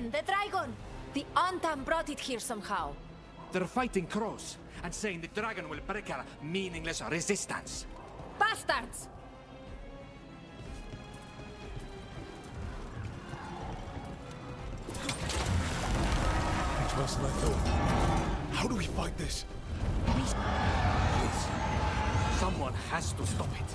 dragon! The dragon! The Antam brought it here somehow. They're fighting crows, and saying the dragon will break our meaningless resistance. Bastards! It's worse than I thought. How do we fight this? Please. Someone has to stop it.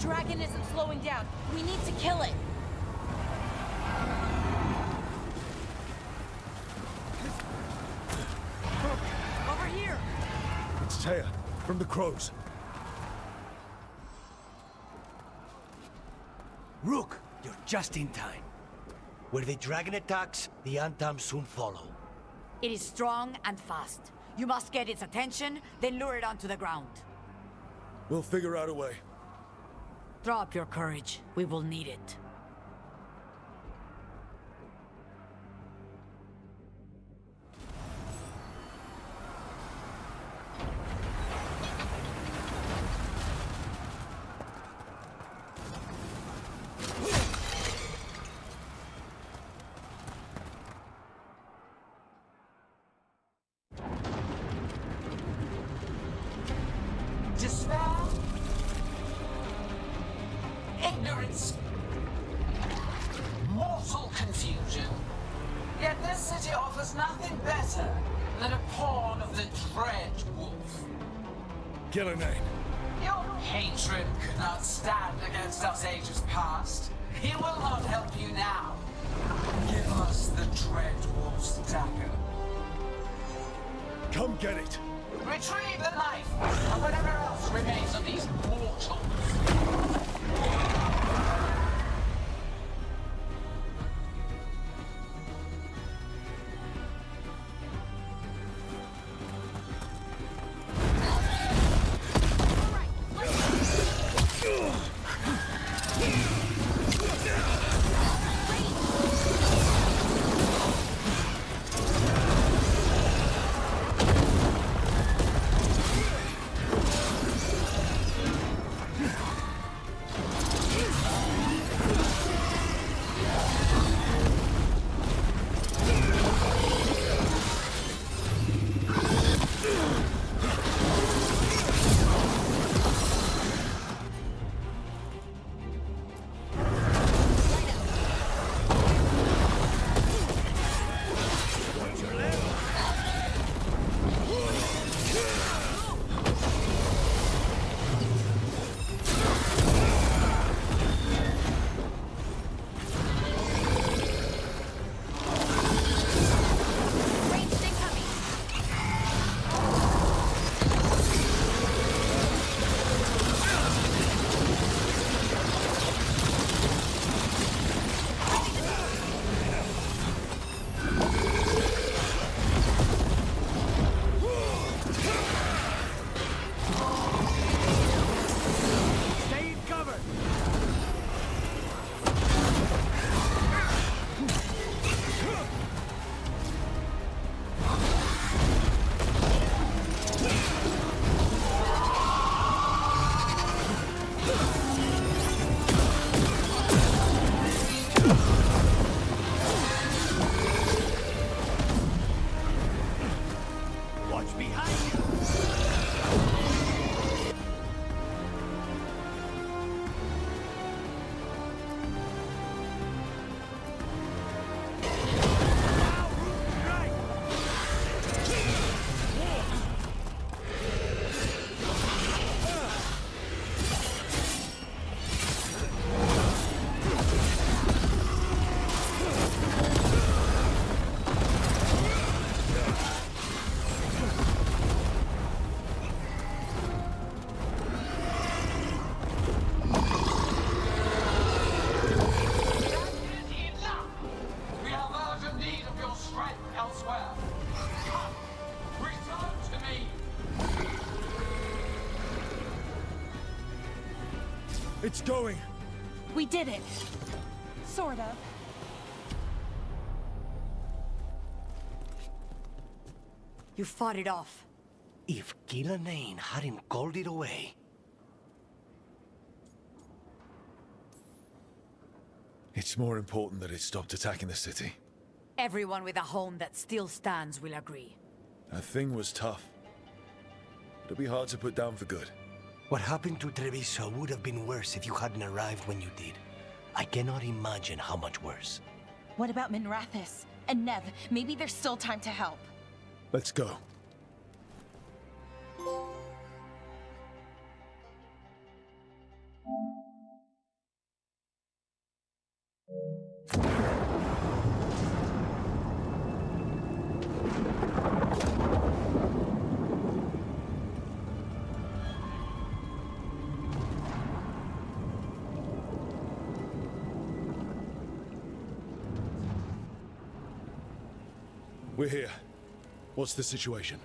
Dragon isn't slowing down. We need to kill it. Over here. It's Taya, from the crows. Rook, you're just in time. Where the dragon attacks, the Antam soon follow. It is strong and fast. You must get its attention, then lure it onto the ground. We'll figure out a way. Draw up your courage. We will need it. Despair, ignorance, mortal confusion. Yet this city offers nothing better than a pawn of the Dread Wolf. Get a name. Your hatred could not stand against us ages past. He will not help you now. Give us the Dread Wolf's dagger. Come get it. Retrieve the knife, and whatever else remains of these mortals. It's going! We did it. Sort of. You fought it off. If Gillenane hadn't called it away... It's more important that it stopped attacking the city. Everyone with a home that still stands will agree. That thing was tough. It'll be hard to put down for good. What happened to Treviso would have been worse if you hadn't arrived when you did. I cannot imagine how much worse. What about Minrathis? And Nev? Maybe there's still time to help. Let's go. We're here. What's the situation?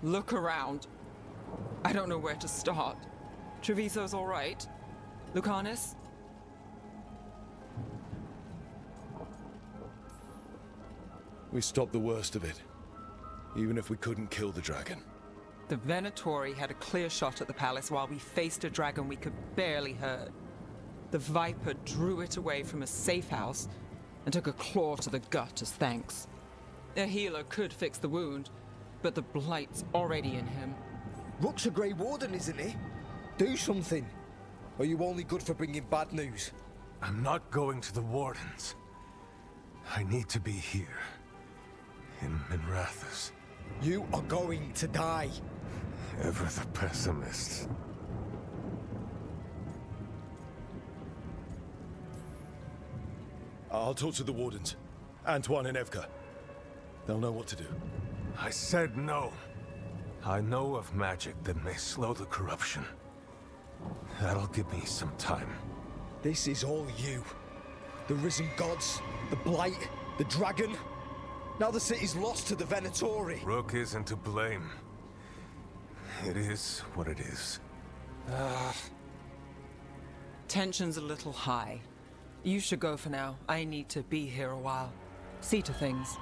Look around. I don't know where to start. Treviso's all right. Lucanus? We stopped the worst of it. Even if we couldn't kill the dragon. The Venatori had a clear shot at the palace while we faced a dragon we could barely hurt. The Viper drew it away from a safe house and took a claw to the gut as thanks. A healer could fix the wound, but the blight's already in him. Rook's a Grey Warden, isn't he? Do something. Or are you only good for bringing bad news? I'm not going to the Wardens. I need to be here. In Minrathis. You are going to die. Ever the pessimist. I'll talk to the Wardens. Antoine and Evka. They'll know what to do. I said no. I know of magic that may slow the corruption. That'll give me some time. This is all you. The risen gods, the blight, the dragon. Now the city's lost to the Venatori. Rook isn't to blame. It is what it is. Tension's a little high. You should go for now. I need to be here a while. See to things.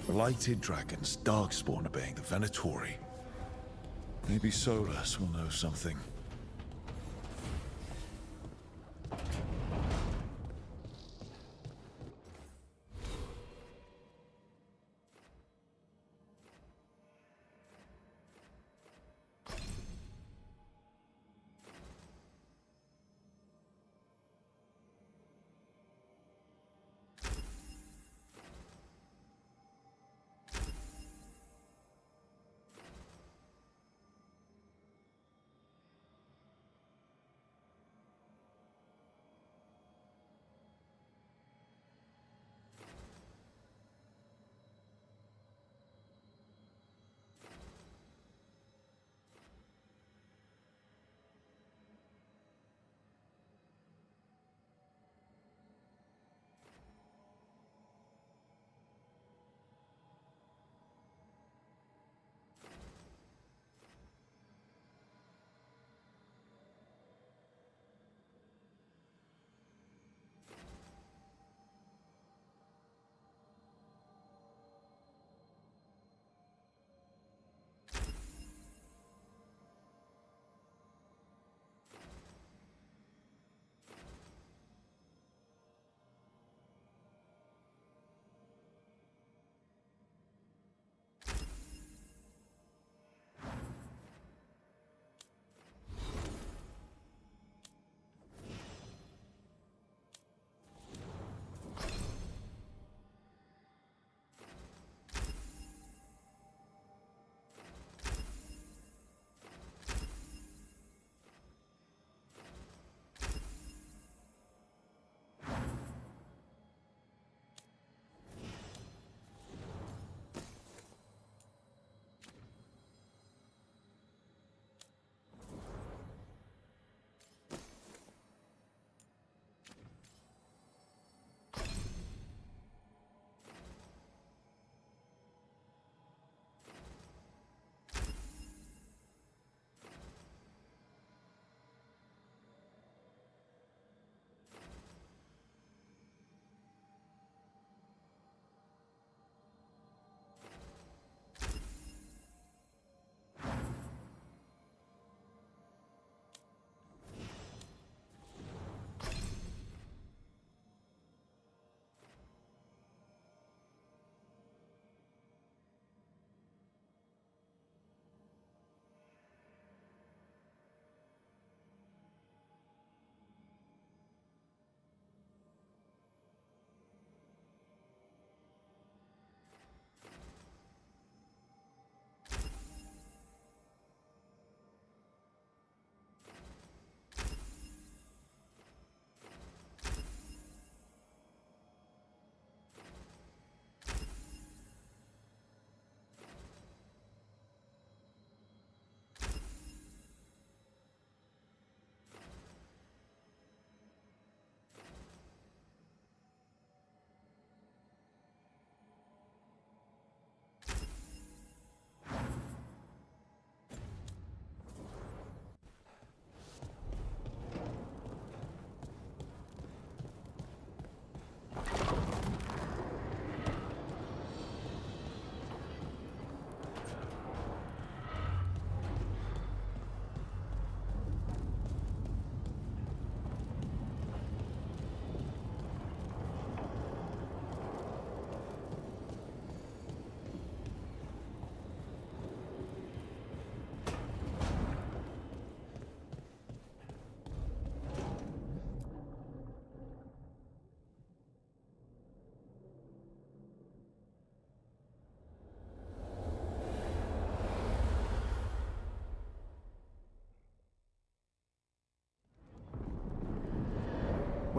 Blighted dragons, darkspawn obeying the Venatori. Maybe Solus will know something.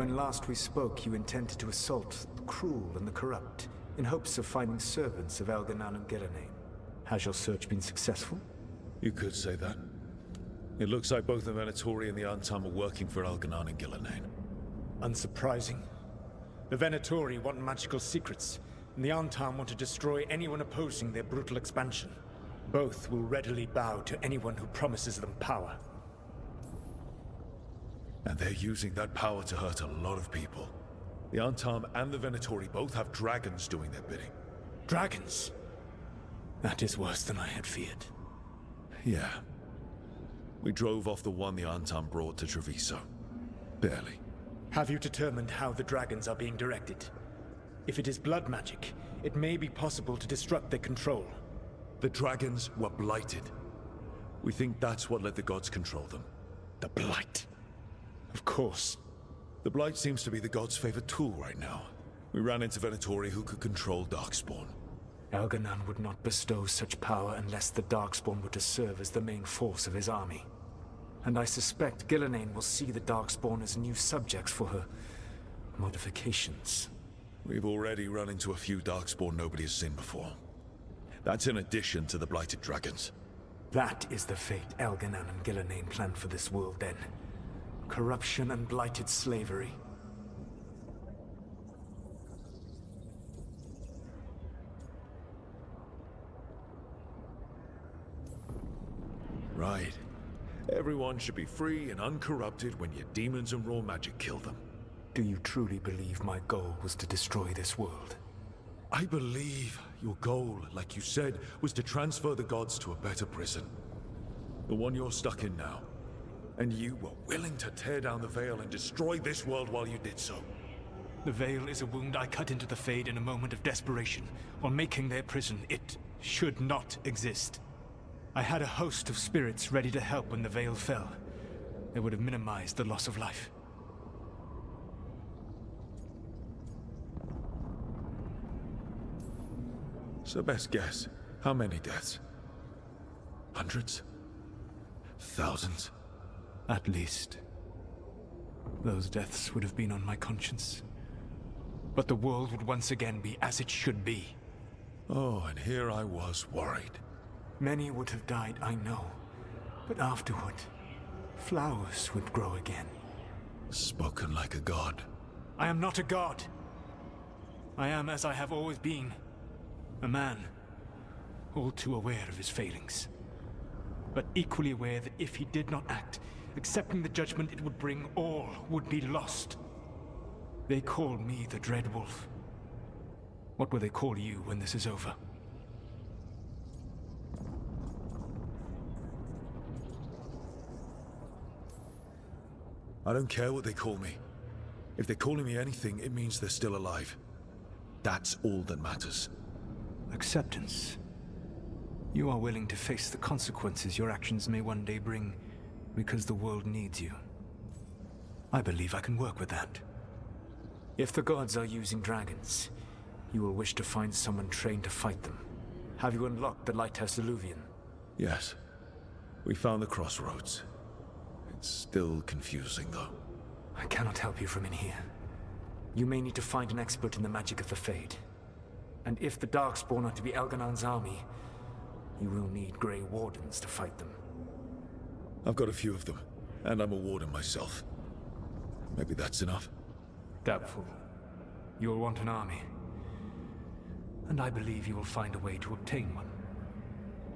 When last we spoke, you intended to assault the cruel and the corrupt, in hopes of finding servants of Elganan and Gillenane. Has your search been successful? You could say that. It looks like both the Venatori and the Antam are working for Elganan and Gillenane. Unsurprising. The Venatori want magical secrets, and the Antam want to destroy anyone opposing their brutal expansion. Both will readily bow to anyone who promises them power. And they're using that power to hurt a lot of people. The Antam and the Venatori both have dragons doing their bidding. Dragons? That is worse than I had feared. Yeah. We drove off the one the Antam brought to Treviso. Barely. Have you determined how the dragons are being directed? If it is blood magic, it may be possible to disrupt their control. The dragons were blighted. We think that's what let the gods control them. The Blight. Of course. The Blight seems to be the gods' favorite tool right now. We ran into Venatori who could control Darkspawn. Elganan would not bestow such power unless the Darkspawn were to serve as the main force of his army. And I suspect Gillenane will see the Darkspawn as new subjects for her modifications. We've already run into a few Darkspawn nobody has seen before. That's in addition to the blighted dragons. That is the fate Elganan and Gillenane planned for this world then. Corruption and blighted slavery. Right. Everyone should be free and uncorrupted when your demons and raw magic kill them. Do you truly believe my goal was to destroy this world? I believe your goal, like you said, was to transfer the gods to a better prison. The one you're stuck in now. And you were willing to tear down the Veil and destroy this world while you did so. The Veil is a wound I cut into the Fade in a moment of desperation, while making their prison. It should not exist. I had a host of spirits ready to help when the Veil fell. They would have minimized the loss of life. So best guess, how many deaths? Hundreds? Thousands? At least. Those deaths would have been on my conscience. But the world would once again be as it should be. Oh, and here I was worried. Many would have died, I know. But afterward, flowers would grow again. Spoken like a god. I am not a god. I am as I have always been. A man, all too aware of his failings. But equally aware that if he did not act, accepting the judgment it would bring, all would be lost. They call me the Dread Wolf. What will they call you when this is over? I don't care what they call me. If they're calling me anything, it means they're still alive. That's all that matters. Acceptance. You are willing to face the consequences your actions may one day bring because the world needs you. I believe I can work with that. If the gods are using dragons, you will wish to find someone trained to fight them. Have you unlocked the Lighthouse Illuvian? Yes. We found the crossroads. It's still confusing, though. I cannot help you from in here. You may need to find an expert in the magic of the Fade. And if the Darkspawn are to be Elganan's army, you will need Grey Wardens to fight them. I've got a few of them, and I'm a warden myself. Maybe that's enough? Doubtful. You will want an army. And I believe you will find a way to obtain one.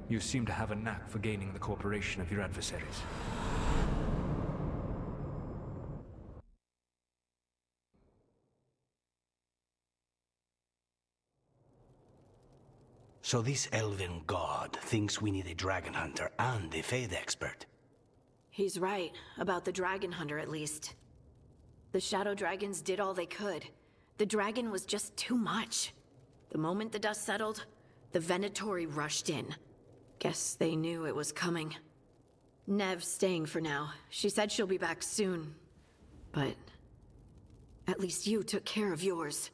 You seem to have a knack for gaining the cooperation of your adversaries. So this elven god thinks we need a dragon hunter and a Fade expert. He's right, about the dragon hunter at least. The shadow dragons did all they could. The dragon was just too much. The moment the dust settled, the Venatori rushed in. Guess they knew it was coming. Nev's staying for now. She said she'll be back soon. But at least you took care of yours.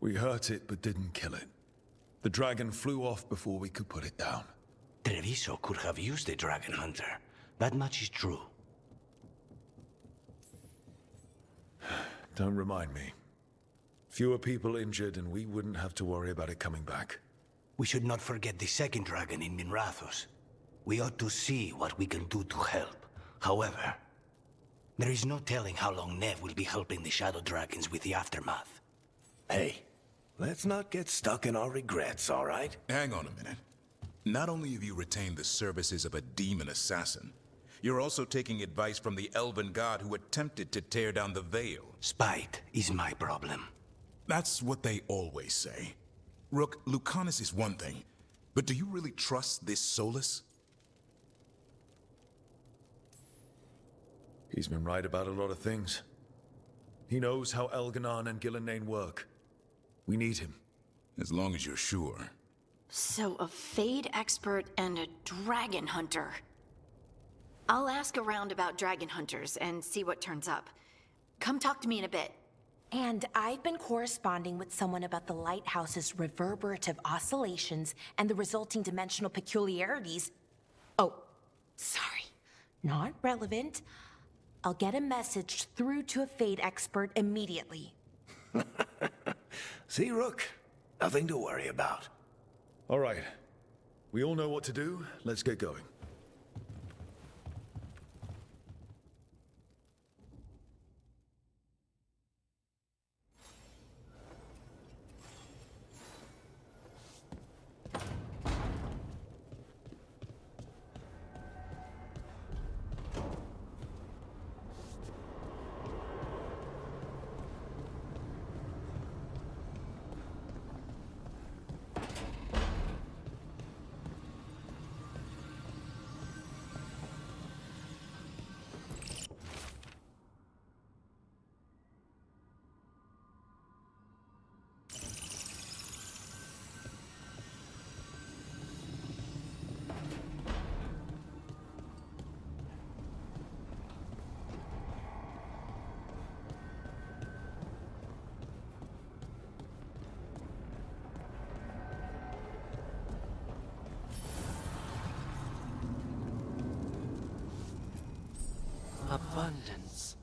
We hurt it, but didn't kill it. The dragon flew off before we could put it down. Treviso could have used a dragon hunter. That much is true. Don't remind me. Fewer people injured and we wouldn't have to worry about it coming back. We should not forget the second dragon in Minrathos. We ought to see what we can do to help. However, there is no telling how long Nev will be helping the Shadow Dragons with the aftermath. Hey, let's not get stuck in our regrets, all right? Hang on a minute. Not only have you retained the services of a demon assassin, you're also taking advice from the elven god who attempted to tear down the Veil. Spite is my problem. That's what they always say. Rook, Lucanus is one thing, but do you really trust this Solus? He's been right about a lot of things. He knows how Elganon and Gillenane work. We need him. As long as you're sure. So a Fade expert and a dragon hunter. I'll ask around about dragon hunters and see what turns up. Come talk to me in a bit. And I've been corresponding with someone about the lighthouse's reverberative oscillations and the resulting dimensional peculiarities. Oh, sorry. Not relevant. I'll get a message through to a Fade expert immediately. See, Rook? Nothing to worry about. All right. We all know what to do. Let's get going. Abundance.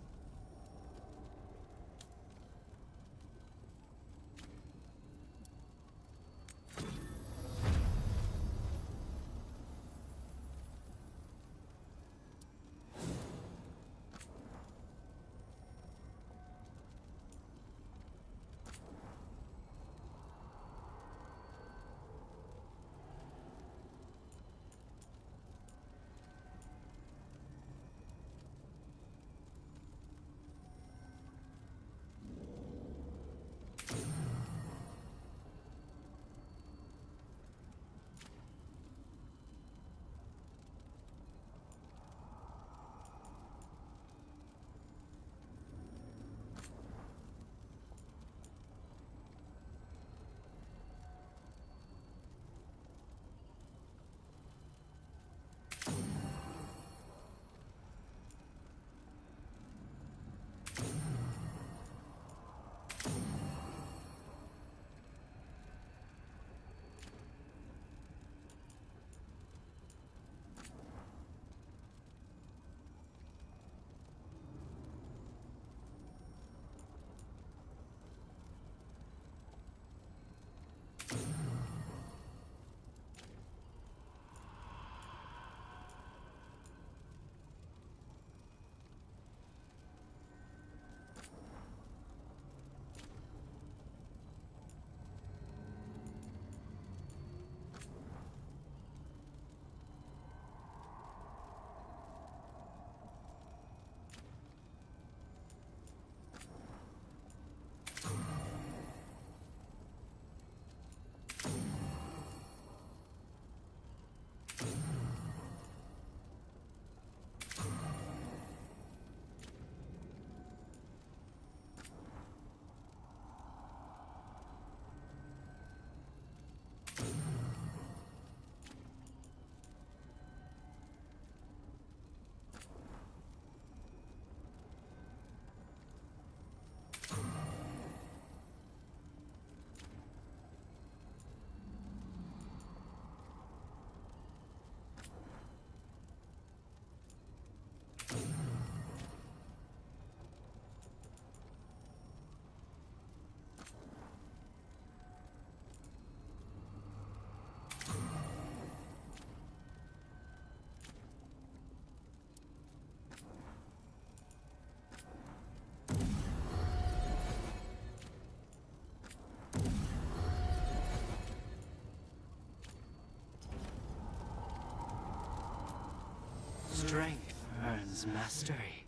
Strength earns mastery.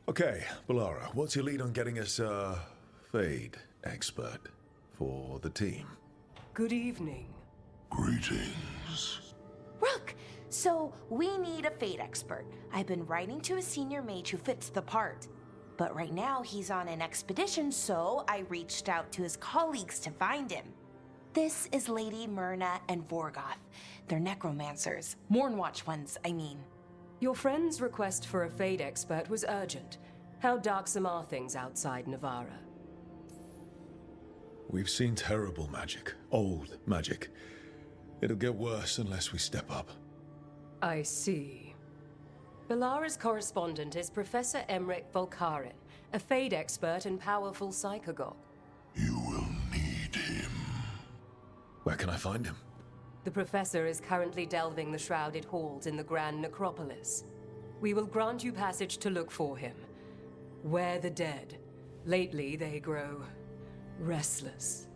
Okay, Balara, what's your lead on getting us a Fade expert for the team? Good evening. Greetings. Rook, so we need a Fate expert. I've been writing to a senior mage who fits the part. But right now he's on an expedition, so I reached out to his colleagues to find him. This is Lady Myrna and Vorgoth. They're necromancers. Mournwatch ones, I mean. Your friend's request for a Fade expert was urgent. How darksome are things outside Navarra? We've seen terrible magic. Old magic. It'll get worse unless we step up. I see. Balara's correspondent is Professor Emmerich Volkaren, a Fade expert and powerful psychagogue. You will need him. Where can I find him? The Professor is currently delving the shrouded halls in the Grand Necropolis. We will grant you passage to look for him. Where the dead. Lately they grow restless.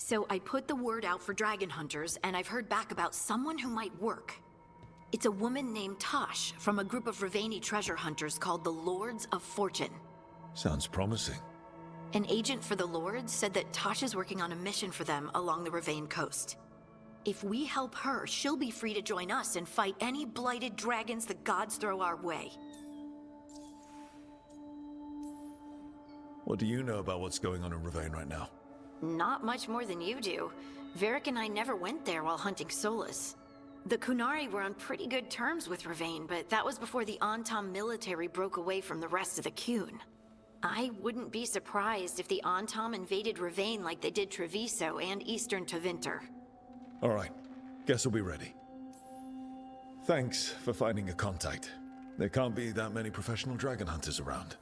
So I put the word out for dragon hunters, and I've heard back about someone who might work. It's a woman named Tosh from a group of Ravani treasure hunters called the Lords of Fortune. Sounds promising. An agent for the Lords said that Tosh is working on a mission for them along the Ravane coast. If we help her, she'll be free to join us and fight any blighted dragons the gods throw our way. What do you know about what's going on in Ravane right now? Not much more than you do. Varric and I never went there while hunting Solus. The Kunari were on pretty good terms with Ravane, but that was before the Antam military broke away from the rest of the Kun. I wouldn't be surprised if the Antam invaded Ravane like they did Treviso and Eastern Tevinter. All right, guess we'll be ready. Thanks for finding a contact. There can't be that many professional dragon hunters around.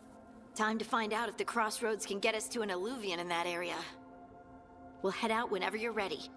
Time to find out if the crossroads can get us to an alluvion in that area. We'll head out whenever you're ready.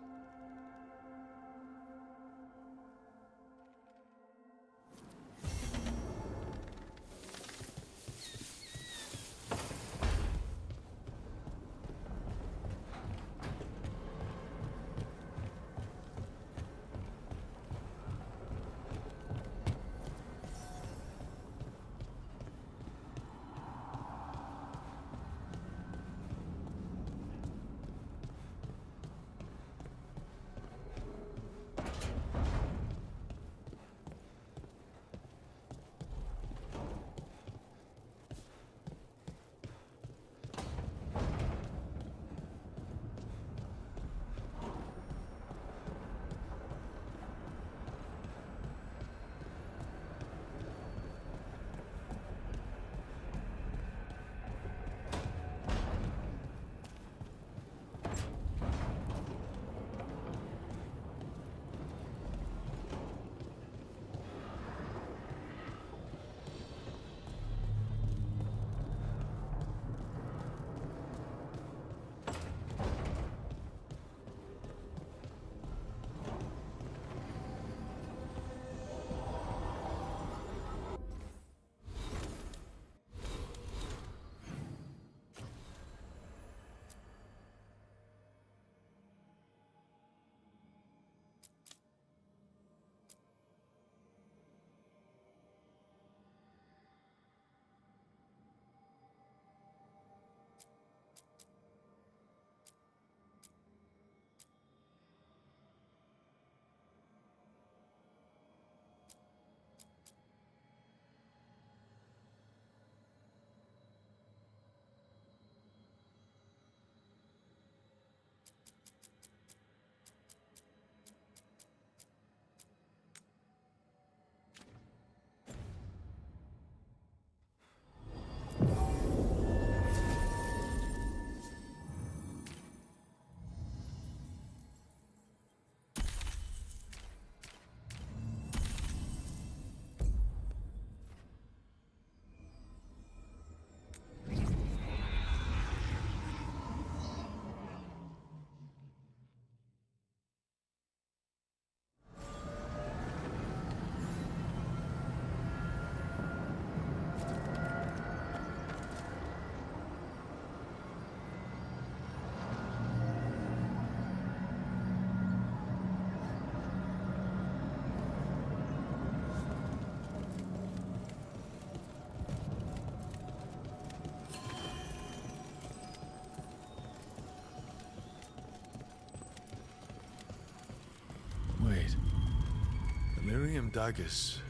Miriam daggers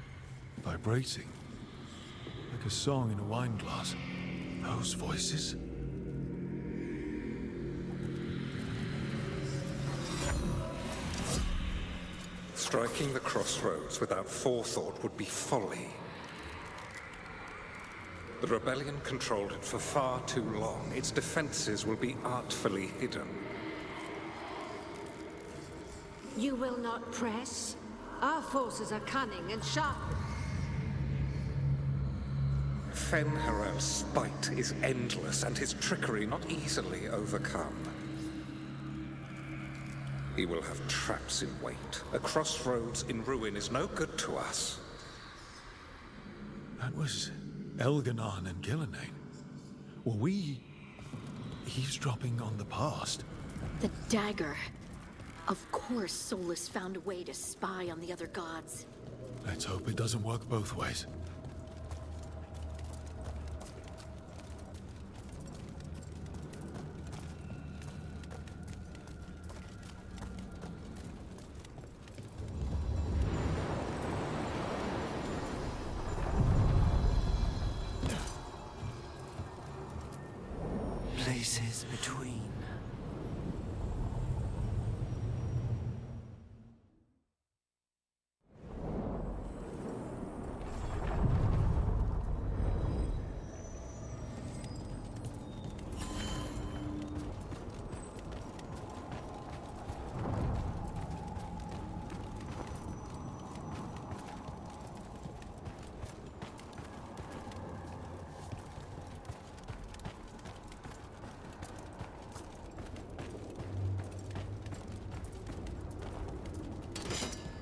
vibrating like a song in a wine glass. Those voices? Striking the crossroads without forethought would be folly. The rebellion controlled it for far too long. Its defenses will be artfully hidden. You will not press? Our forces are cunning and sharp. Fen'Harel's spite is endless, and his trickery not easily overcome. He will have traps in wait. A crossroads in ruin is no good to us. That was Elganon and Gillenane. Were we eavesdropping on the past? The dagger. Of course, Solus found a way to spy on the other gods. Let's hope it doesn't work both ways. Places between.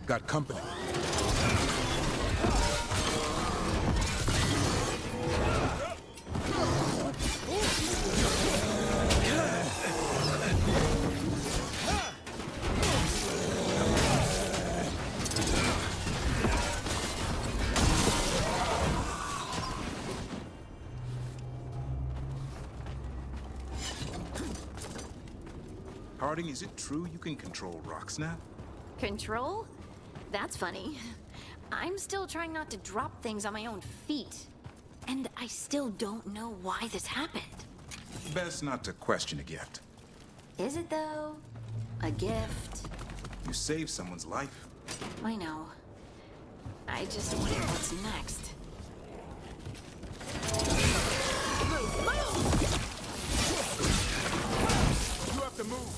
Got company. Harding, is it true you can control rocks now? Control? That's funny. I'm still trying not to drop things on my own feet. And I still don't know why this happened. Best not to question a gift. Is it though? A gift? You saved someone's life. I know. I just wonder what's next. You have to move.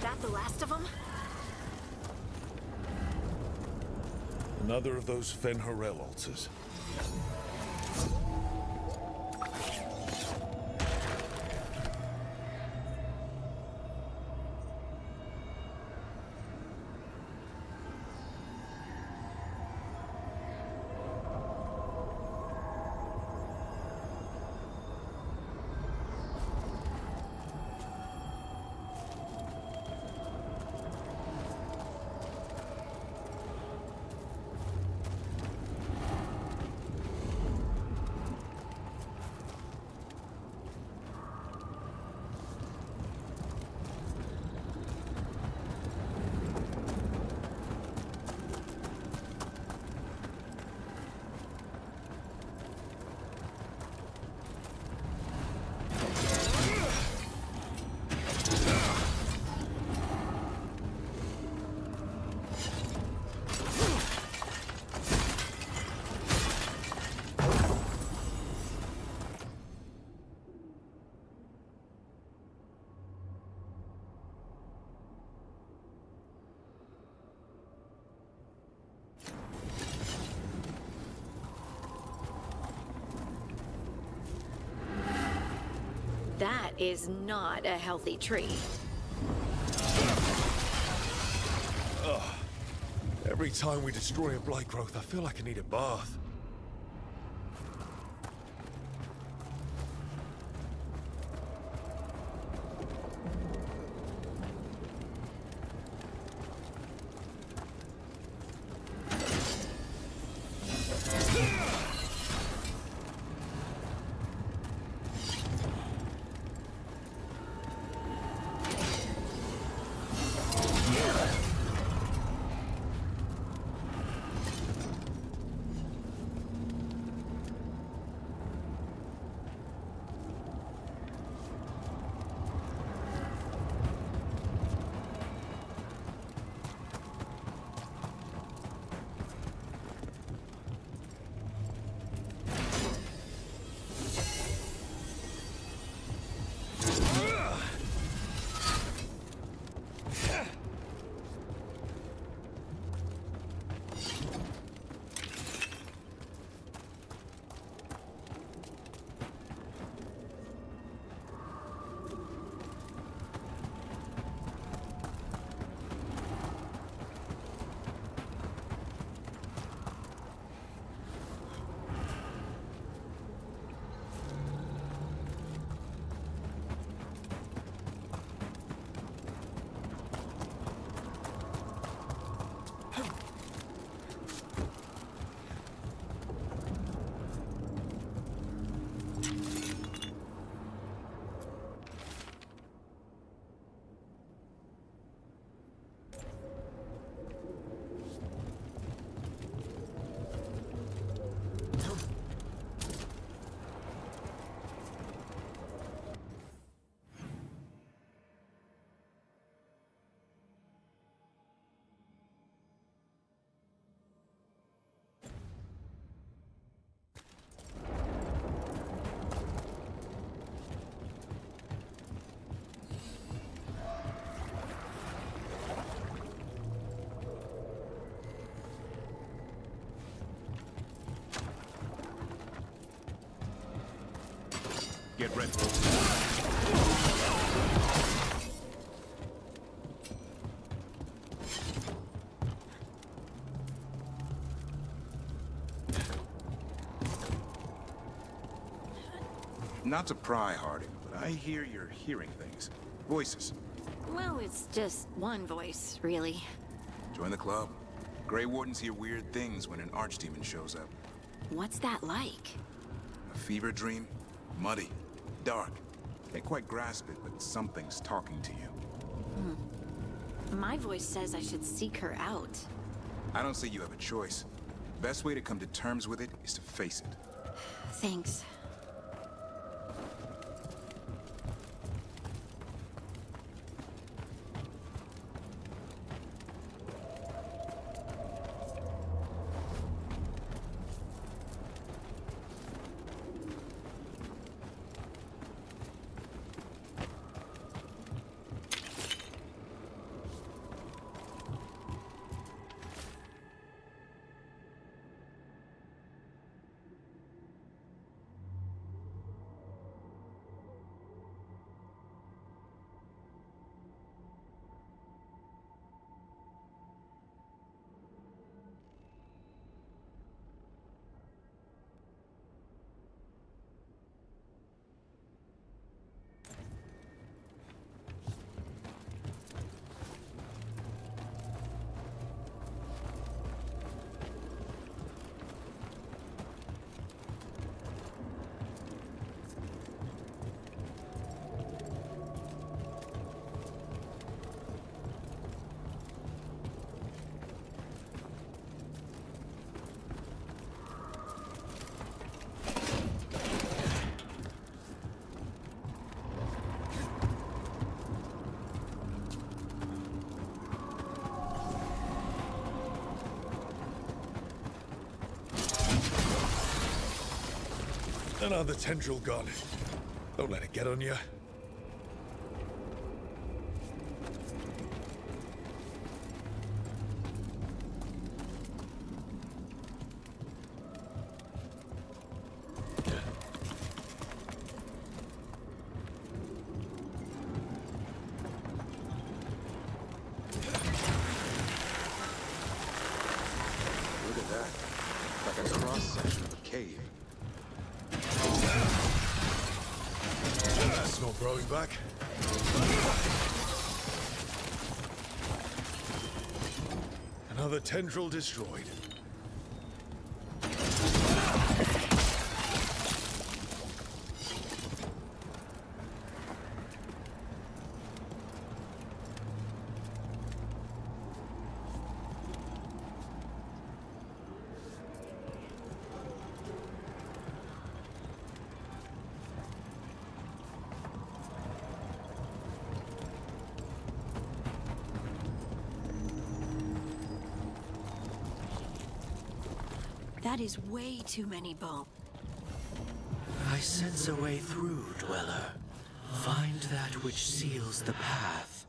That the last of them? Another of those Fen'Harel altars. That is not a healthy tree. Every time we destroy a blight growth, I feel like I need a bath. Get ready. Not to pry, Harding, but I hear you're hearing things. Voices. Well, it's just one voice, really. Join the club. Grey Wardens hear weird things when an archdemon shows up. What's that like? A fever dream? Muddy. Dark. Can't quite grasp it, but something's talking to you. My voice says I should seek her out. I don't see you have a choice. Best way to come to terms with it is to face it. Thanks. Another tendril gone. Don't let it get on you. cave. That's not growing back. Another tendril destroyed. That is way too many bones. I sense a way through, Dweller. Find that which seals the path.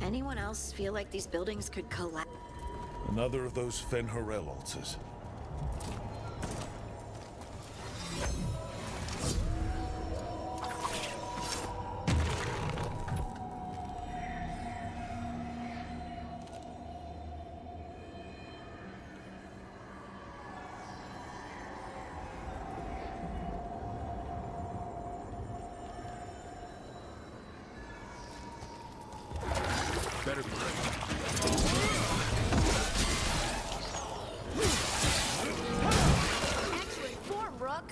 Anyone else feel like these buildings could collapse? Another of those Fen'Harel altars. Better be ready. Excellent form, Rook.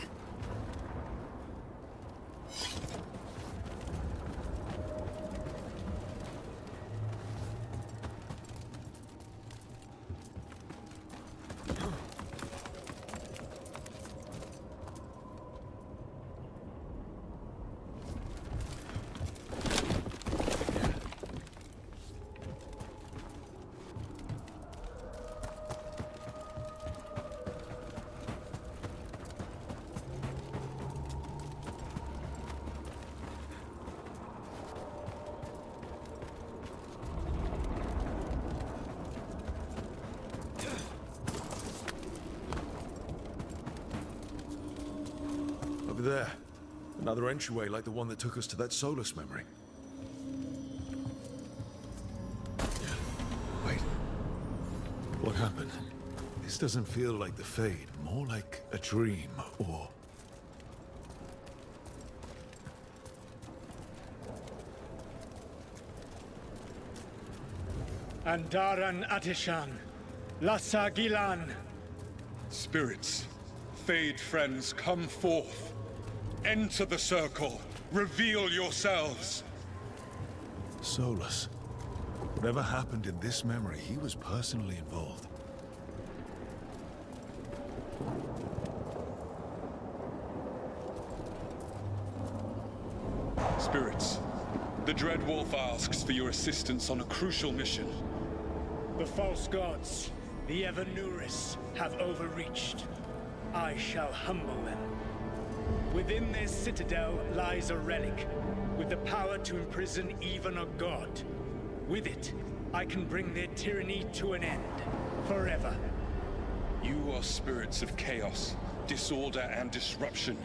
Over there. Another entryway like the one that took us to that Solus memory. happened? This doesn't feel like the Fade, more like a dream, or... Andaran Atishan, Lassa Gilan. Spirits, Fade friends, come forth. Enter the circle. Reveal yourselves. Solus. Whatever happened in this memory, he was personally involved. Spirits, the Dread Wolf asks for your assistance on a crucial mission. The false gods, the Evanuris, have overreached. I shall humble them. Within this citadel lies a relic, with the power to imprison even a god. With it, I can bring their tyranny to an end, forever. You are spirits of chaos, disorder, and disruption.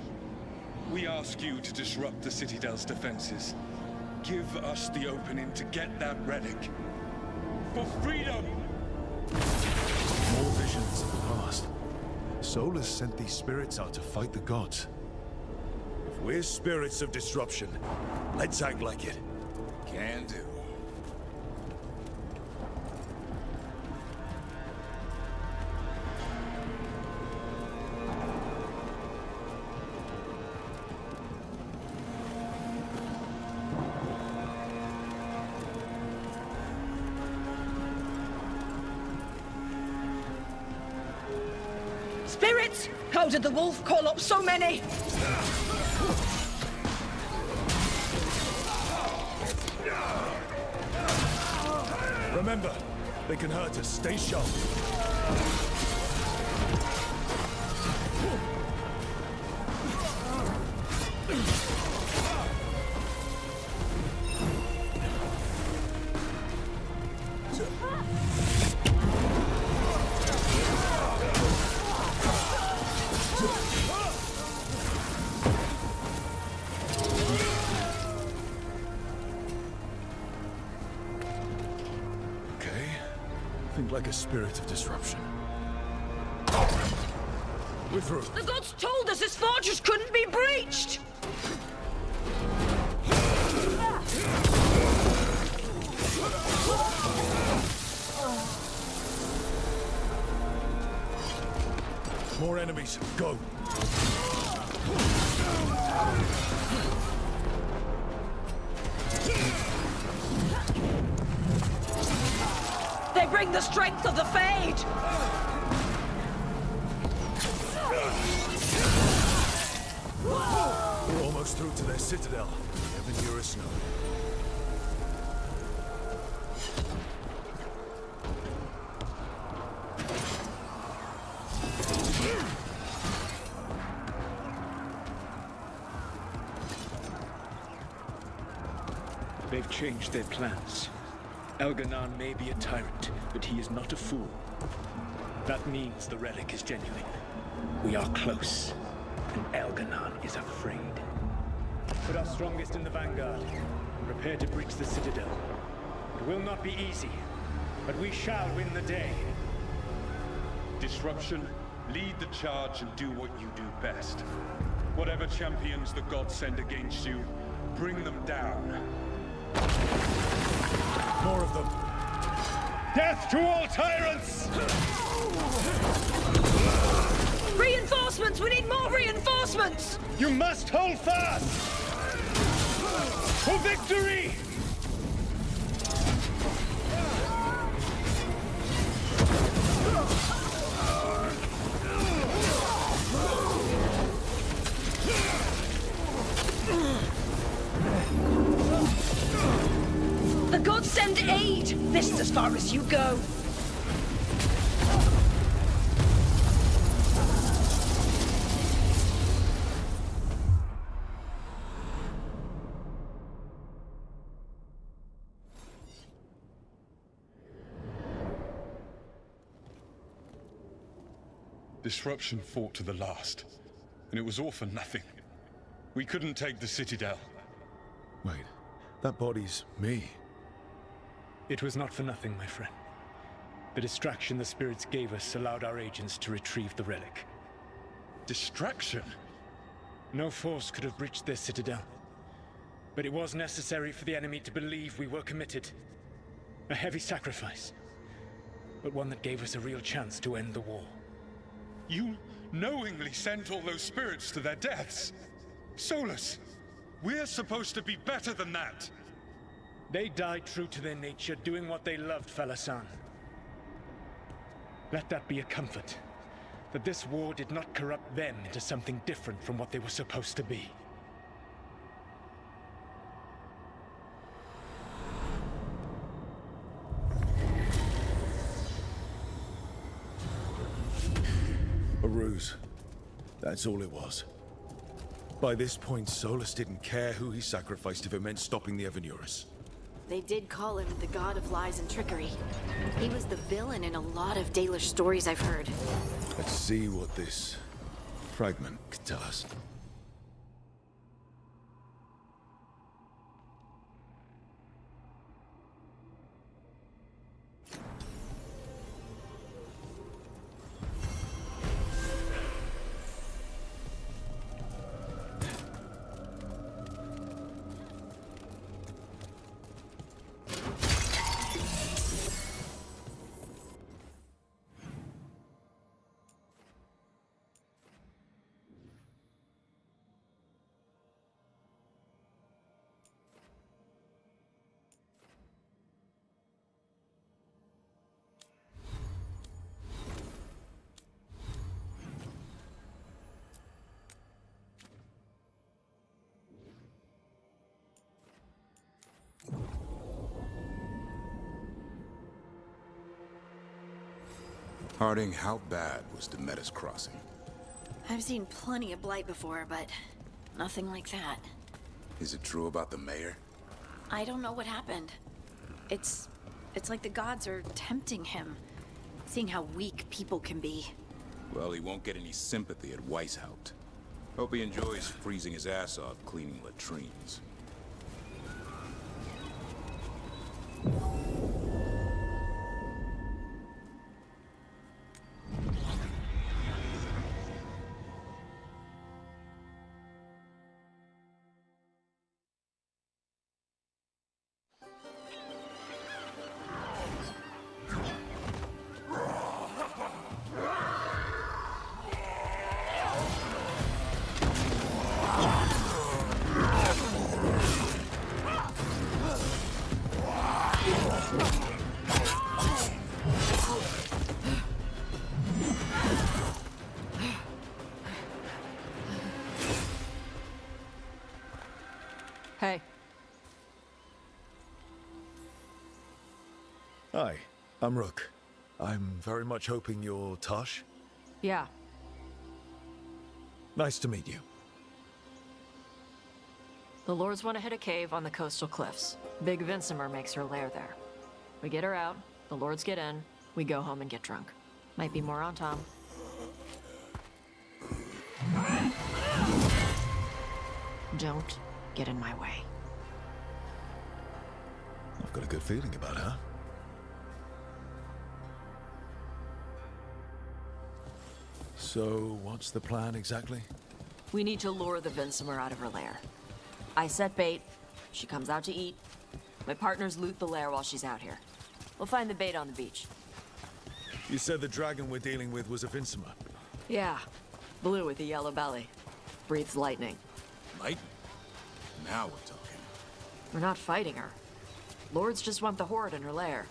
We ask you to disrupt the Citadel's defenses. Give us the opening to get that relic. For freedom! More visions of the past. Solus sent these spirits out to fight the gods. If we're spirits of disruption, let's act like it. Can do. Spirits! How did the wolf call up so many? Remember, they can hurt us. Stay sharp. Think like a spirit of disruption. We're through. The gods told us this fortress couldn't be breached! More enemies. Go. They bring the strength of the Fade! We're almost through to their citadel. Never near us now. They've changed their plans. Elganon may be a tyrant, but he is not a fool. That means the relic is genuine. We are close, and Elganon is afraid. Put our strongest in the vanguard, and prepare to breach the citadel. It will not be easy, but we shall win the day. Disruption, lead the charge and do what you do best. Whatever champions the gods send against you, bring them down. More of them. Death to all tyrants! Reinforcements! We need more reinforcements! You must hold fast! For victory! The gods send aid! This is as far as you go. Disruption fought to the last, and it was all for nothing. We couldn't take the Citadel. Wait, that body's me. It was not for nothing, my friend. The distraction the spirits gave us allowed our agents to retrieve the relic. Distraction? No force could have breached their citadel. But it was necessary for the enemy to believe we were committed. A heavy sacrifice, but one that gave us a real chance to end the war. You knowingly sent all those spirits to their deaths? Solus, we're supposed to be better than that! They died true to their nature, doing what they loved, Falasan. Let that be a comfort, that this war did not corrupt them into something different from what they were supposed to be. A ruse. That's all it was. By this point, Solus didn't care who he sacrificed if it meant stopping the Evanurus. They did call him the god of lies and trickery. He was the villain in a lot of Dalish stories I've heard. Let's see what this fragment could tell us. Harding, how bad was Demeter's crossing? I've seen plenty of blight before, but nothing like that. Is it true about the mayor? I don't know what happened. It's like the gods are tempting him, seeing how weak people can be. Well, he won't get any sympathy at Weishaupt. Hope he enjoys freezing his ass off cleaning latrines. Hey. Hi, I'm Rook. I'm very much hoping you're Tosh. Yeah. Nice to meet you. The Lords want to hit a cave on the coastal cliffs. Big Vincimer makes her lair there. We get her out, the Lords get in, we go home and get drunk. Might be more on Tom. Don't get in my way. I've got a good feeling about her. So, what's the plan exactly? We need to lure the Vincimer out of her lair. I set bait, she comes out to eat. My partners loot the lair while she's out here. We'll find the bait on the beach. You said the dragon we're dealing with was a Vincimer. Yeah, blue with a yellow belly. Breathes lightning. Lightning? Now we're talking. We're not fighting her. Lords just want the horde in her lair.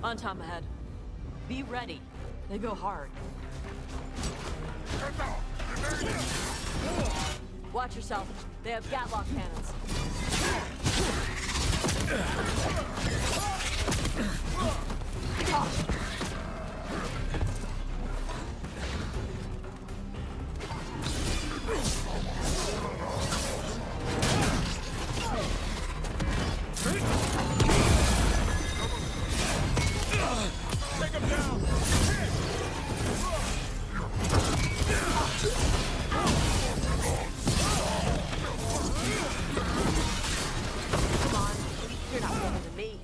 On Tom ahead. Be ready. They go hard. Watch yourself. They have Gatlock cannons. Take him down! Come on. You're not better than me.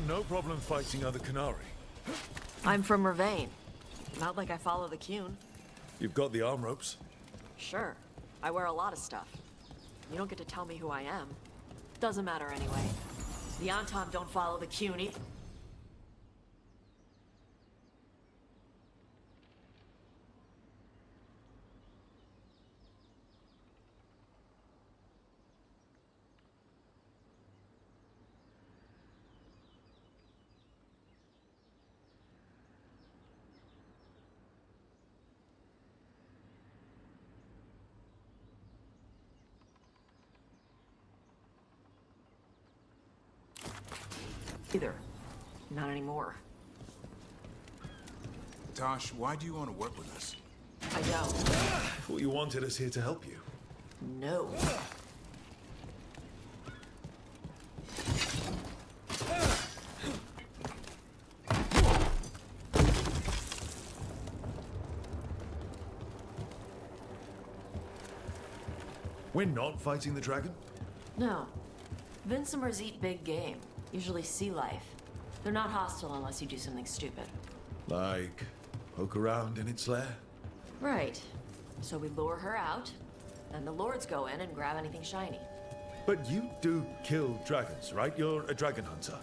no problem fighting other Canari. I'm from Ravane. Not like I follow the Cune. You've got the arm ropes. Sure. I wear a lot of stuff. You don't get to tell me who I am. Doesn't matter anyway. The Anton don't follow the Cune either. Not anymore. Tosh, why do you want to work with us? I don't. Thought you wanted us here to help you. No. We're not fighting the dragon? No. Vincimers eat big game, usually sea life. They're not hostile unless you do something stupid. Like, poke around in its lair? Right. So we lure her out, and the lords go in and grab anything shiny. But you do kill dragons, right? You're a dragon hunter.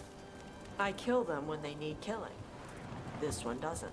I kill them when they need killing. This one doesn't.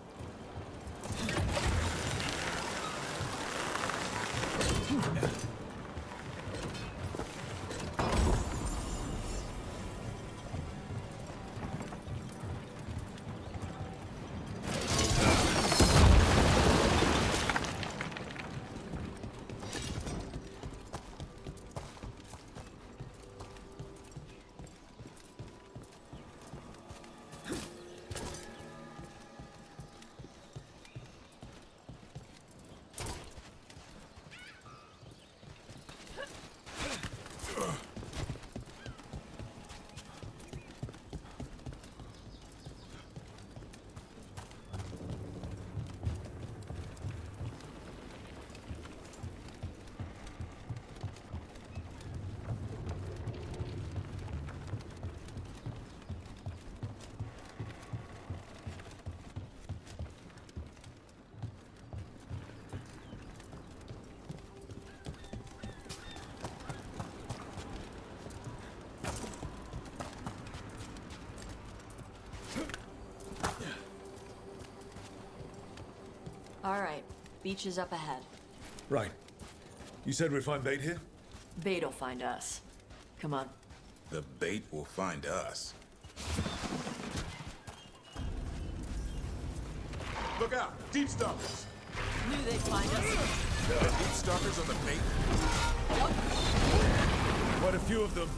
All right. Beach is up ahead. Right. You said we'd find bait here? Bait'll find us. Come on. The bait will find us. Look out! Deep stalkers! Knew they'd find us. Deep stalkers on the bait? Quite a few of them.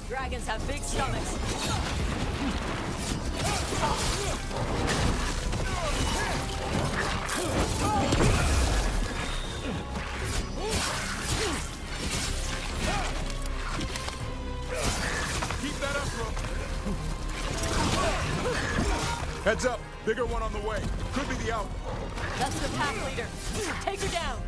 Dragons have big stomachs. Keep that up, bro. Heads up! Bigger one on the way. Could be the Alpha. That's the pack leader. Take her down.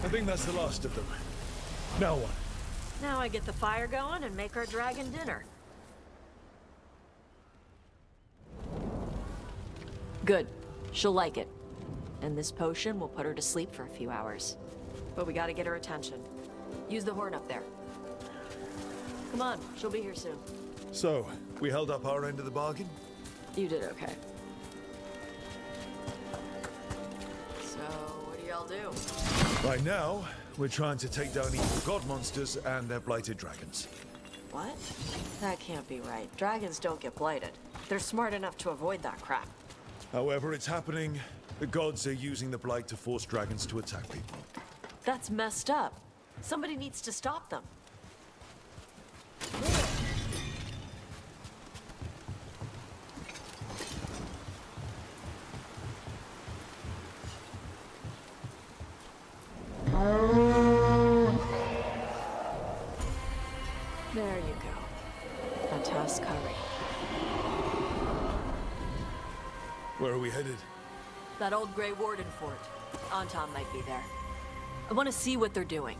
I think that's the last of them. Now what? Now I get the fire going and make our dragon dinner. Good. She'll like it. And this potion will put her to sleep for a few hours. But we gotta get her attention. Use the horn up there. Come on, she'll be here soon. So, we held up our end of the bargain? You did okay. So, what do y'all do? Right now, we're trying to take down evil god monsters and their blighted dragons. What? That can't be right. Dragons don't get blighted. They're smart enough to avoid that crap. However it's happening, the gods are using the Blight to force dragons to attack people. That's messed up. Somebody needs to stop them. There you go. A task hurry. Where are we headed? That old Grey Warden fort. Anton might be there. I want to see what they're doing.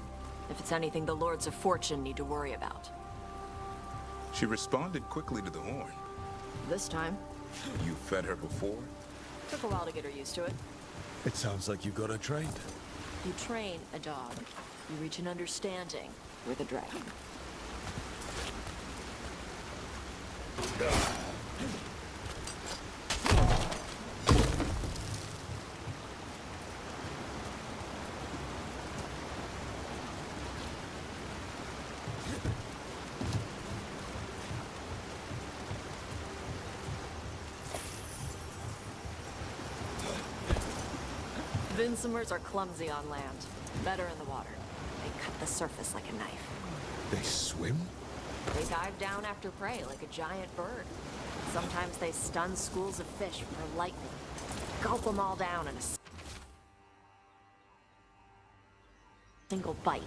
If it's anything the Lords of Fortune need to worry about. She responded quickly to the horn. This time. You fed her before? Took a while to get her used to it. It sounds like you got her trained. You train a dog. You reach an understanding with a dragon. Vinsomers are clumsy on land, better in the water. They cut the surface like a knife. They swim? They dive down after prey like a giant bird. Sometimes they stun schools of fish for lightning. Gulp them all down in a single bite.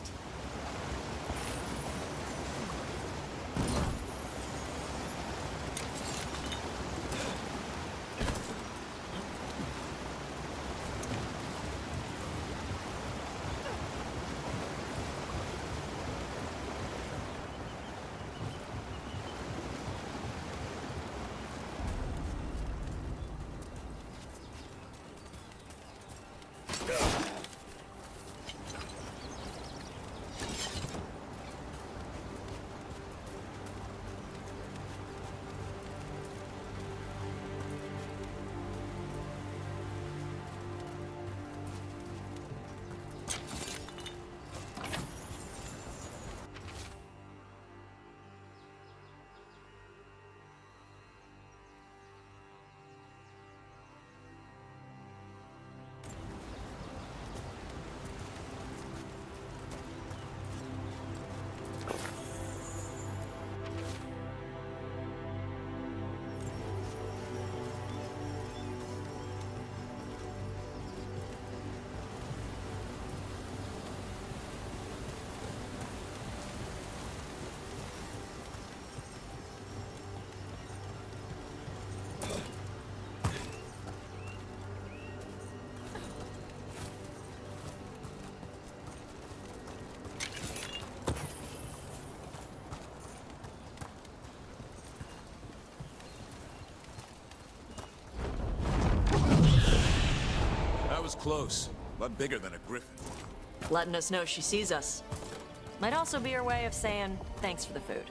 That was close. A lot bigger than a griffin. Letting us know she sees us. Might also be her way of saying thanks for the food.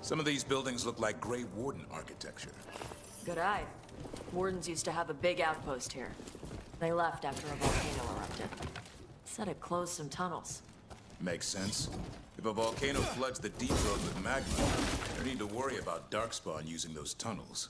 Some of these buildings look like Grey Warden architecture. Good eye. Wardens used to have a big outpost here. They left after a volcano erupted. Said it closed some tunnels. Makes sense. If a volcano floods the deep road with magma, they need to worry about Darkspawn using those tunnels.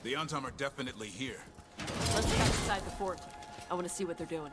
The Antam are definitely here. Let's check inside the fort. I want to see what they're doing.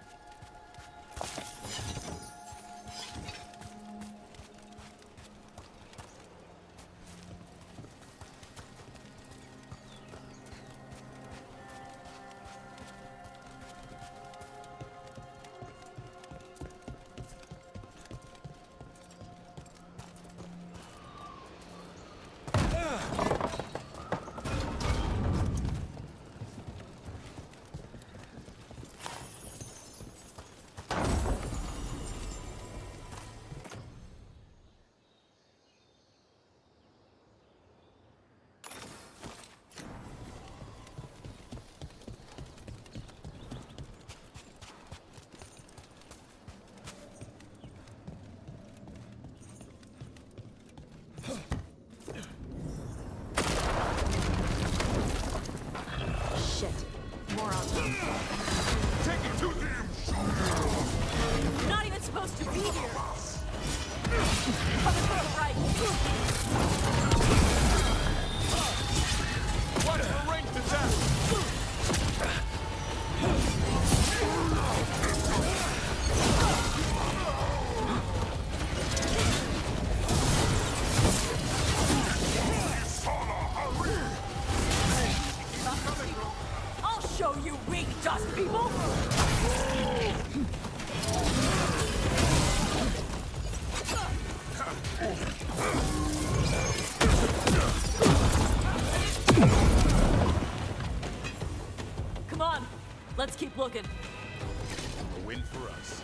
Let's keep looking. A win for us.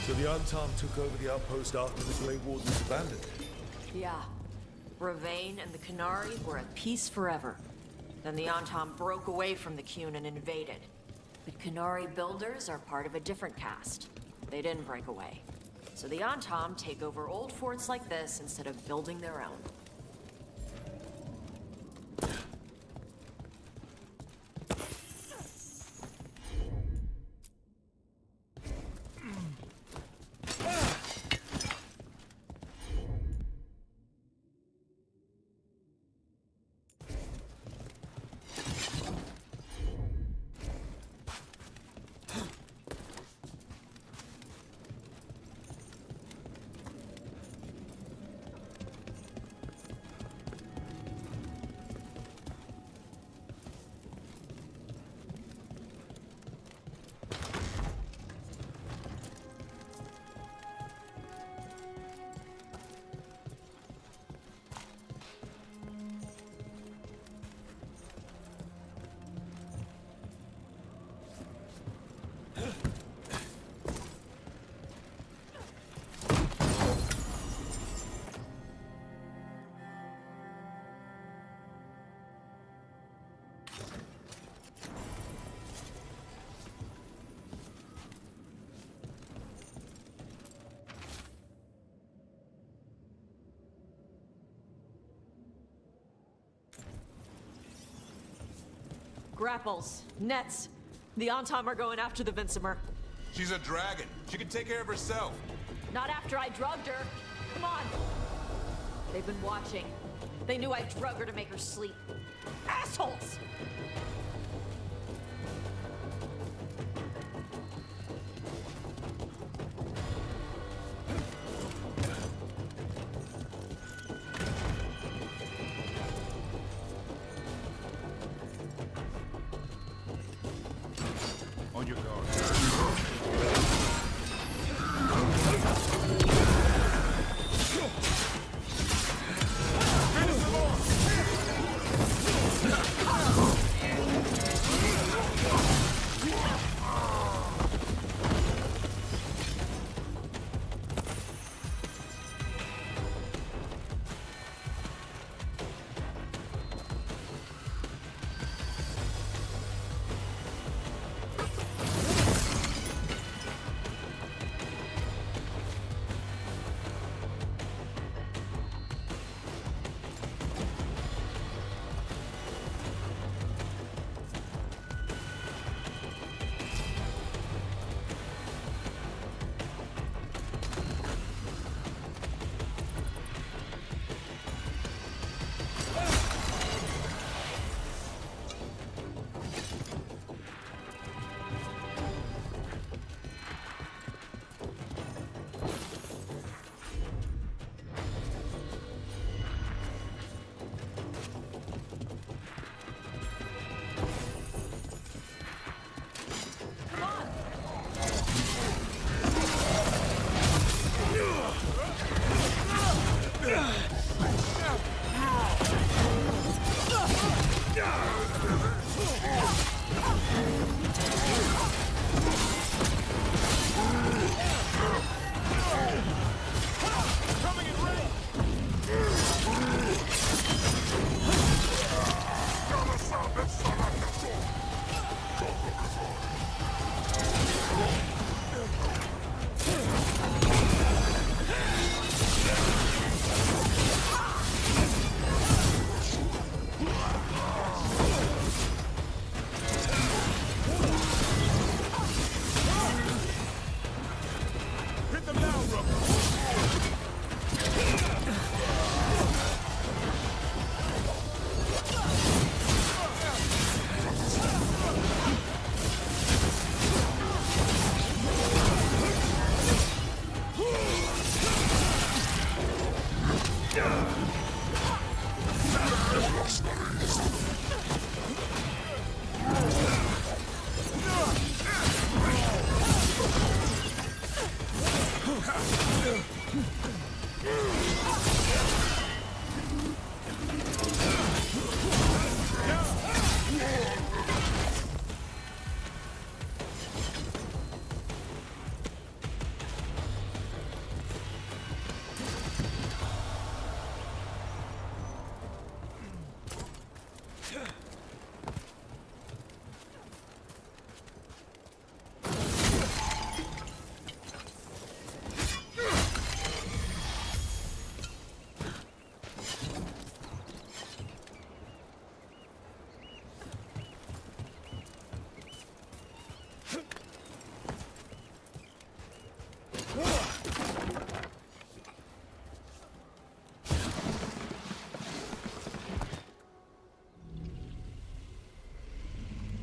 So the Antam took over the outpost after the Grey Warden was abandoned? Yeah. Ravain and the Qunari were at peace forever. Then the Antam broke away from the Qun and invaded. But Qunari builders are part of a different caste. They didn't break away. So the Antam take over old forts like this instead of building their own. Grapples, nets. The Antam are going after the Vinsimer. She's a dragon. She can take care of herself. Not after I drugged her. Come on. They've been watching. They knew I drug her to make her sleep. Assholes! On your guard.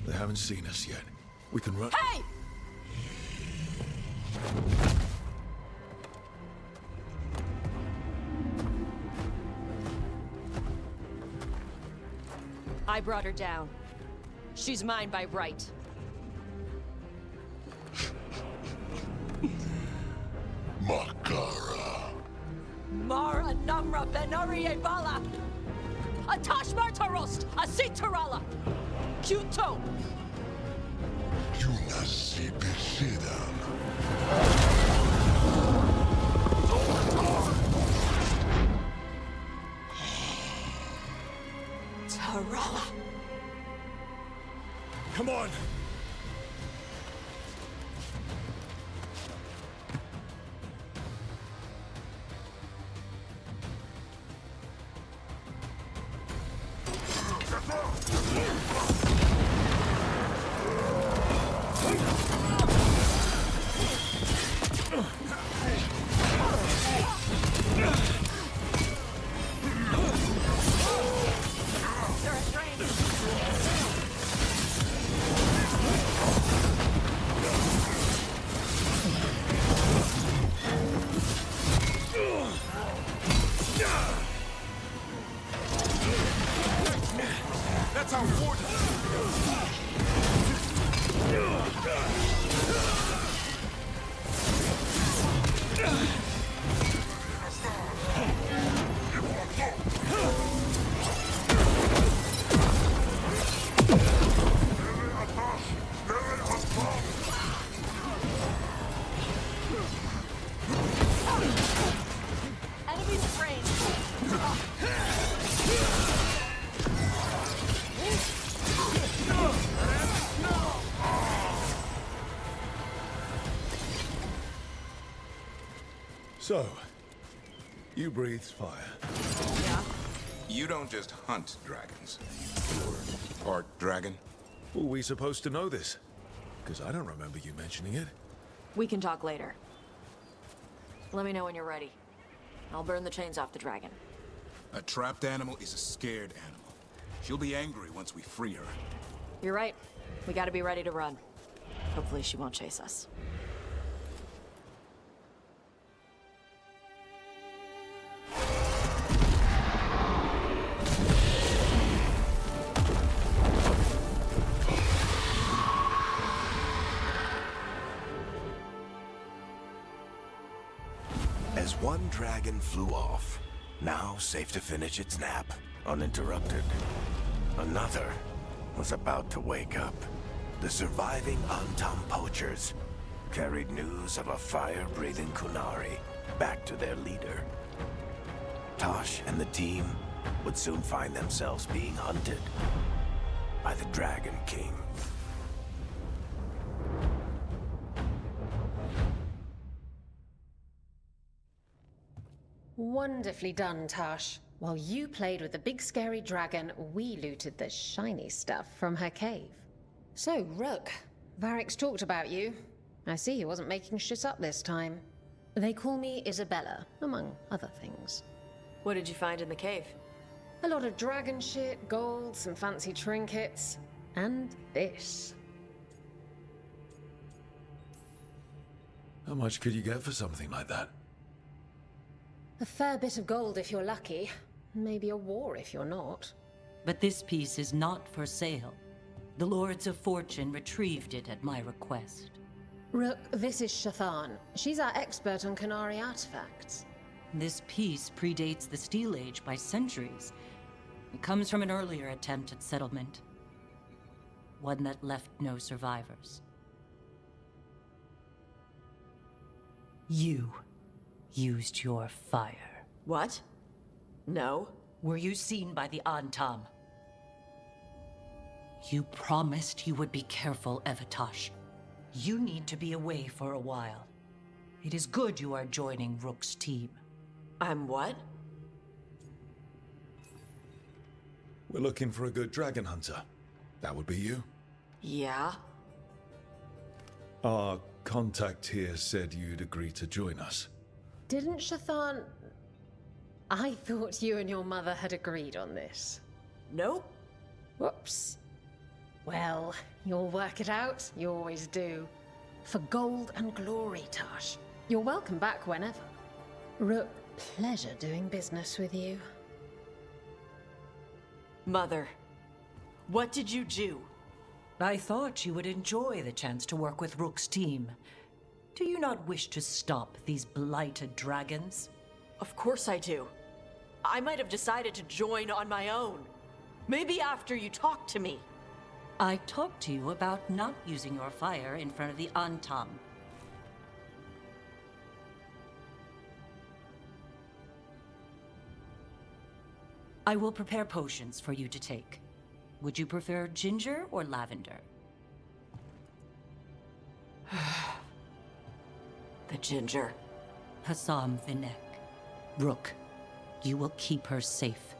They haven't seen us yet. We can run. Hey! I brought her down. She's mine by right. Makara. Mara Namra Benarie Bala! Atash Martarost! Asitarala! Kuto! Yunasi Bishidam. Tarala! Come on! That's how important. Enemies of range! So, you breathe fire. Yeah? You don't just hunt dragons. You're part dragon. Were we supposed to know this? Because I don't remember you mentioning it. We can talk later. Let me know when you're ready. I'll burn the chains off the dragon. A trapped animal is a scared animal. She'll be angry once we free her. You're right. We gotta be ready to run. Hopefully she won't chase us. As one dragon flew off, now safe to finish its nap, uninterrupted. Another was about to wake up. The surviving Antam poachers carried news of a fire-breathing Kunari back to their leader. Tosh and the team would soon find themselves being hunted by the Dragon King. Wonderfully done, Tosh. While you played with the big scary dragon, we looted the shiny stuff from her cave. So, Rook, Varric's talked about you. I see he wasn't making shit up this time. They call me Isabella, among other things. What did you find in the cave? A lot of dragon shit, gold, some fancy trinkets, and this. How much could you get for something like that? A fair bit of gold if you're lucky. Maybe a war if you're not. But this piece is not for sale. The Lords of Fortune retrieved it at my request. Rook, this is Shathan. She's our expert on Kunari artifacts. This piece predates the Steel Age by centuries. It comes from an earlier attempt at settlement. One that left no survivors. You used your fire. What? No. Were you seen by the Antam? You promised you would be careful, Evatosh. You need to be away for a while. It is good you are joining Rook's team. I'm what? We're looking for a good dragon hunter. That would be you. Yeah? Our contact here said you'd agree to join us. Didn't Shathan... I thought you and your mother had agreed on this. Nope. Whoops. Well, you'll work it out. You always do. For gold and glory, Tosh. You're welcome back whenever. Rook, pleasure doing business with you. Mother, what did you do? I thought you would enjoy the chance to work with Rook's team. Do you not wish to stop these blighted dragons? Of course I do. I might have decided to join on my own. Maybe after you talked to me. I talked to you about not using your fire in front of the Antam. I will prepare potions for you to take. Would you prefer ginger or lavender? The ginger. Hassam Vinek. Rook, you will keep her safe.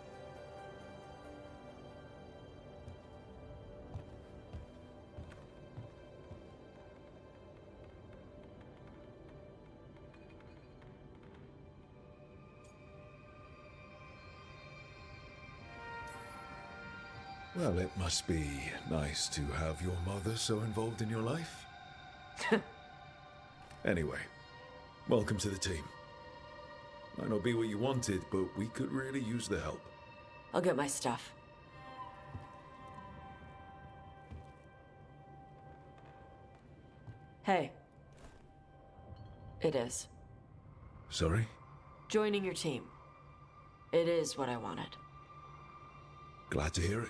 Well, it must be nice to have your mother so involved in your life. Anyway, welcome to the team. Might not be what you wanted, but we could really use the help. I'll get my stuff. Hey. It is. Sorry? Joining your team. It is what I wanted. Glad to hear it.